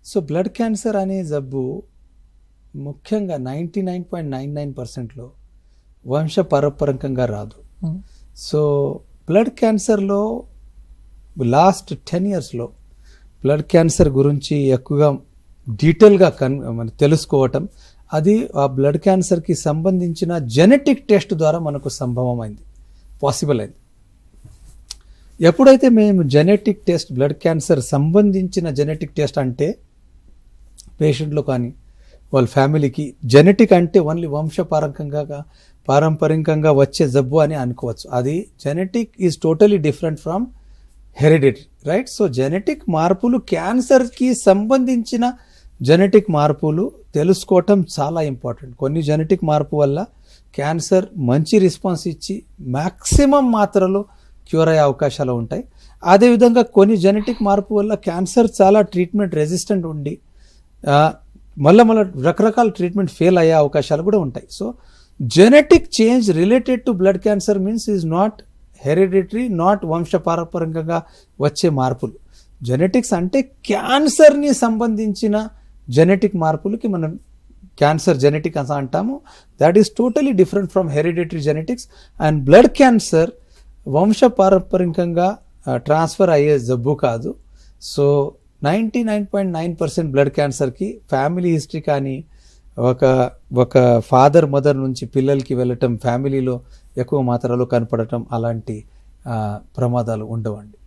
So blood cancer అనే జబ్బు ముఖ్యంగా 99.99%లో వంశపారంపరికంగా రాదు. సో బ్లడ్ క్యాన్సర్లో లాస్ట్ 10 yearsలో బ్లడ్ క్యాన్సర్ గురించి ఎక్కువగా డీటెయిల్గా తెలుసుకోవటం, అది ఆ బ్లడ్ క్యాన్సర్కి సంబంధించిన జెనెటిక్ టెస్ట్ ద్వారా మనకు సంభవమైంది, పాసిబుల్ అయింది. ఎప్పుడైతే మేము జెనెటిక్ టెస్ట్, బ్లడ్ క్యాన్సర్ సంబంధించిన జెనెటిక్ టెస్ట్ అంటే పేషెంట్లో కానీ వాళ్ళ ఫ్యామిలీకి జెనెటిక్ అంటే ఓన్లీ పారంపరికంగా వచ్చే జబ్బు అని అనుకోవచ్చు. అది genetic is totally different from hereditary, right? So genetic మార్పులు, క్యాన్సర్కి సంబంధించిన జెనెటిక్ మార్పులు తెలుసుకోవటం చాలా ఇంపార్టెంట్. కొన్ని జెనెటిక్ మార్పు వల్ల క్యాన్సర్ మంచి రెస్పాన్స్ ఇచ్చి మ్యాక్సిమం మాత్రలో క్యూర్ అయ్యే అవకాశాలు ఉంటాయి. అదేవిధంగా కొన్ని జెనెటిక్ మార్పు వల్ల క్యాన్సర్ చాలా ట్రీట్మెంట్ రెసిస్టెంట్ ఉండి మళ్ళీ రకరకాల ట్రీట్మెంట్ ఫెయిల్ అయ్యే అవకాశాలు కూడా ఉంటాయి. So genetic change related to blood cancer means is not hereditary, not వంశపారంపరికంగా వచ్చే మార్పులు. జెనెటిక్స్ అంటే క్యాన్సర్ని సంబంధించిన జెనెటిక్ మార్పులకి మనం క్యాన్సర్ జెనెటిక్ అని అంటాము. That is totally different from hereditary genetics. And blood cancer వంశపారంపరికంగా ట్రాన్స్ఫర్ అయ్యే జబ్బు కాదు. సో 99.9% బ్లడ్ క్యాన్సర్కి ఫ్యామిలీ హిస్టరీ కానీ ఒక ఫాదర్ మదర్ నుంచి పిల్లలకి వెళ్ళటం, ఫ్యామిలీలో ఎక్కువ మాత్రలో కనపడటం అలాంటి ప్రమాదాలు ఉండవండి.